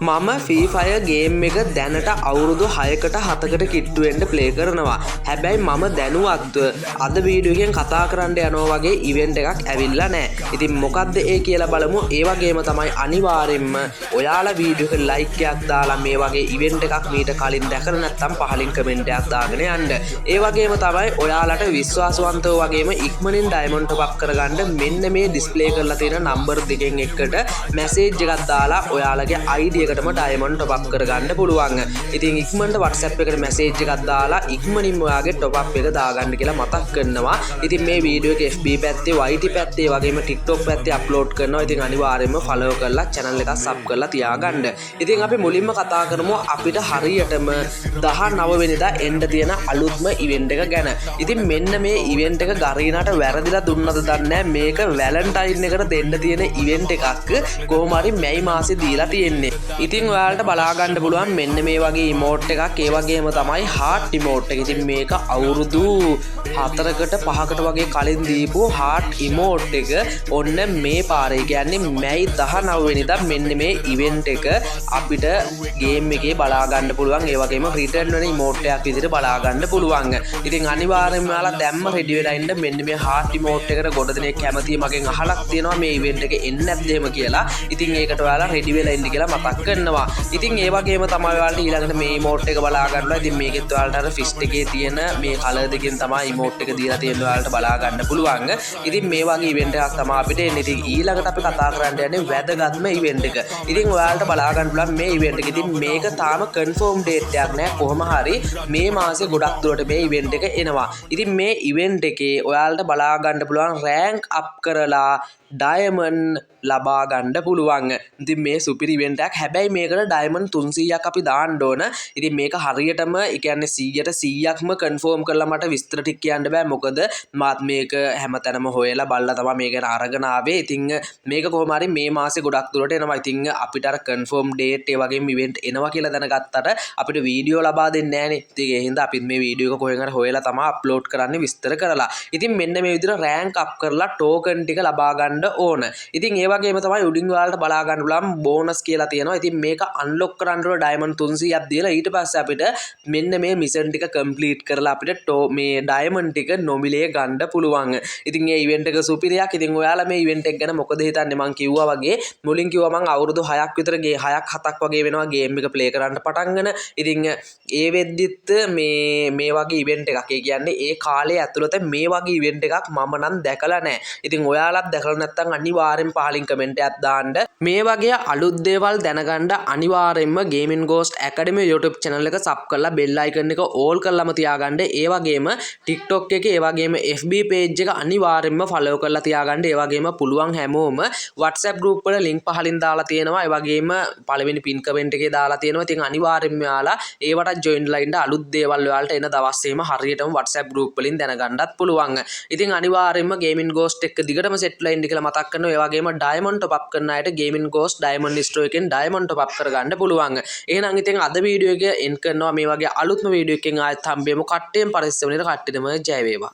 මම fee fire game එක දැනට අවුරුදු 6කට 7කට කිට්ටු වෙන්න ප්ලේ කරනවා. හැබැයි මම දැනුවත්ව අද වීඩියෝ එකෙන් කතා කරන්න යනවා වගේ ඉවෙන්ට් එකක් ඇවිල්ලා නැහැ. ඉතින් මොකද්ද ඒ කියලා බලමු. ඒ වගේම තමයි අනිවාර්යෙන්ම ඔයාලා වීඩියෝ එක ලයික් එකක් දාලා මේ වගේ ඉවෙන්ට් එකක් මීට කලින් දැකලා නැත්නම් පහලින් කමෙන්ට් එකක් දාගෙන යන්න. ඒ වගේම තමයි ඔයාලට විශ්වාසවන්තව වගේම ඉක්මනින් ඩයමන්ඩ් ටොප් අප් කරගන්න මෙන්න මේ ඩිස්ප්ලේ කරලා තියෙන නම්බර් දෙකෙන් එකකට මැසේජ් එකක් දාලා ඔයාලගේ ID එකටම ඩයමන්ඩ් ටොප් අප් කරගන්න පුළුවන්. ඉතින් ඉක්මනට WhatsApp එකට මැසේජ් එකක් දාලා ඉක්මනින්ම ඔයාගේ ටොප් අප් එක දාගන්න කියලා මතක් කරනවා. ඉතින් මේ වීඩියෝ එක FB පැත්තේ, YT පැත්තේ වගේම TikTok පැත්තේ අප්ලෝඩ් කරනවා. ඉතින් අනිවාර්යයෙන්ම ෆලෝ කරලා channel එක සබ් කරලා තියාගන්න. ඉතින් අපි මුලින්ම කතා කරමු අපිට හරියටම 19 වෙනිදා එන්න තියෙන අලුත්ම ඉවෙන්ට් එක ගැන. ඉතින් මෙන්න මේ ඉවෙන්ට් එක ගරීනාට වැරදිලා දුන්නද දන්නේ මේක වැලන්ටයින් එකට දෙන්න තියෙන ඉවෙන්ට් එකක් කොහොම හරි මැයි මාසේ දීලා තියෙන්නේ. ඉතින් ඔයාලට බලා ගන්න පුළුවන් මෙන්න මේ වගේ ඉමෝට් එකක්. ඒ වගේම තමයි හાર્ට් ඉමෝට් එක. ඉතින් මේක අවුරුදු 4කට 5කට වගේ කලින් දීපු හાર્ට් ඉමෝට් එක ඔන්න මේ පාරේ කියන්නේ මැයි 19 වෙනිදා මෙන්න මේ ඉවෙන්ට් එක අපිට ගේම් එකේ බලා ගන්න පුළුවන්. ඒ වගේම රිටර්න් වෙන ඉමෝට් එකක් විදිහට බලා ගන්න පුළුවන්. ඉතින් අනිවාර්යයෙන්ම ඔයාලා දැම්ම රෙඩි වෙලා ඉන්න. මෙන්න මේ හાર્ට් ඉමෝට් එකට ගොඩ දෙනෙක් කැමතියි මගෙන් අහලක් තියෙනවා මේ ඉවෙන්ට් එක එන්නේ නැද්ද එහෙම කියලා. ඉතින් ඒකට ඔයාලා රෙඩි වෙලා ඉන්න කියලා මතක් කරනවා. ඉතින් ඒ වගේම තමයි ඔයාලට ඊළඟට මේ ඉමෝට් එක බලා ගන්නවා. ඉතින් මේකෙත් ඔයාලට අර ෆිස්ට් එකේ තියෙන මේ කලර් දෙකෙන් තමයි ඉමෝට් එක දීලා තියෙන්නේ ඔයාලට බලා ගන්න පුළුවන්. ඉතින් මේ වගේ ඉවෙන්ට් එකක් තමයි අපිට එන්නේ. ඉතින් ඊළඟට අපි කතා කරන්න යන්නේ වැදගත්ම ඉවෙන්ට් එක. ඉතින් ඔයාලට බලා ගන්න පුළුවන් මේ ඉවෙන්ට් එක. ඉතින් මේක තාම කන්ෆර්ම් ඩේට් එකක් නෑ. කොහොම හරි මේ මාසේ ගොඩක් දුරට මේ ඉවෙන්ට් එක එනවා. ඉතින් මේ ඉවෙන්ට් එකේ ඔයාලට බලා ගන්න පුළුවන් රෑන්ක් අප් කරලා ඩයමන්ඩ් ලබා ගන්න පුළුවන්. ඉතින් මේ සුපිරි ඉවෙන්ට් එකක්. හැබැයි මේකට ඩයමන්ඩ් 300ක් අපි දාන්න ඕන. ඉතින් මේක හරියටම ඒ කියන්නේ 100%ක්ම කන්ෆර්ම් කරලා මට විස්තර ටික කියන්න බෑ. මොකද මාත් මේක හැමතැනම හොයලා බලලා තමයි මේක අරගෙන ආවේ. ඉතින් මේක කොහොම හරි මේ මාසේ ගොඩක් දුරට එනවා. ඉතින් අපිට අර කන්ෆර්ම් ඩේට් ඒ වගේම ඉවෙන්ට් එනවා කියලා දැනගත්තට අපිට වීඩියෝ ලබා දෙන්නේ නැහනේ. ඉතින් ඒ හින්දා අපිත් මේ වීඩියෝ එක කොහෙන් හරි හොයලා තමයි අප්ලෝඩ් කරන්නේ විස්තර කරලා. ඉතින් මෙන්න මේ විදිහට රෑන්ක් අප් කරලා ටෝකන් ටික ලබා ගන්න ඕන. ඉතින් ඒ වගේම තමයි උඩින් ඔයාලට බලා ගන්න පුළුවන් බෝනස් කියලා තියෙනවා. ඉතින් මේක අන්ලොක් කරන්න ඕන ඩයමන්ඩ් 300ක් දීලා ඊට පස්සේ අපිට මෙන්න මේ මිෂන් ටික කම්ප්ලීට් කරලා අපිට මේ ඩයමන්ඩ් ටික නොමිලේ ගන්න පුළුවන්. ඉතින් මේ ඉවෙන්ට් එක සුපිරියක්. ඉතින් ඔයාලා මේ ඉවෙන්ට් එක ගැන මොකද හිතන්නේ? මං කිව්වා වගේ මුලින් කිව්වා මං අවුරුදු 6ක් විතර 6ක් 7ක් වගේ වෙනවා ගේම් එක ප්ලේ කරන්න පටන් ගන්න. ඉතින් ඒ වෙද්දිත් මේ වගේ ඉවෙන්ට් එකක්. ඒ කියන්නේ ඒ කාලේ ඇතුළත මේ වගේ ඉවෙන්ට් එකක් මම නම් දැකලා නැහැ. ඉතින් ඔයාලත් දැකලා නැත්නම් අනිවාර්යෙන් පහලින් කමෙන්ට් එකක් දාන්න. මේ වගේ අලුත් දේවල් දැනගන්න අනිවාර්යෙන්ම Gaming Ghost Academy YouTube channel එක sub කරලා bell icon එක all කරලාම තියාගන්න. ඒ වගේම TikTok එකේ ඒ වගේම FB page එක අනිවාර්යෙන්ම follow කරලා තියාගන්න. ඒ වගේම පුළුවන් හැමෝම WhatsApp group වල link පහලින් දාලා තියෙනවා. ඒ වගේම පළවෙනි pin comment එකේ දාලා තියෙනවා. ඉතින් අනිවාර්යෙන්ම ඔයාලා ඒවට join වෙලා ඉන්න. අලුත් දේවල් ඔයාලට එන දවස් එහෙම හරියටම WhatsApp group වලින් දැනගන්නත් පුළුවන්. ඉතින් අනිවාර්යෙන්ම Gaming Ghost එක දිගටම set වෙලා ඉන්න කියලා මතක් කරනවා. ඒ වගේම ඩයමන්ඩ් ටොප් අප් කරන අයට Gaming Ghost ඩයමන්ඩ් ස්ටෝර් එකෙන් ඩයමන්ඩ් ටොප් අප් කරගන්න පුළුවන්. එහෙනම් ඉතින් අද වීඩියෝ එක එන්ඩ් කරනවා. මේ වගේ අලුත්ම වීඩියෝ එකකින් ආයෙත් හම්බෙමු. කට්ටියම පරිස්සමෙන් කට්ටියටම ජය වේවා.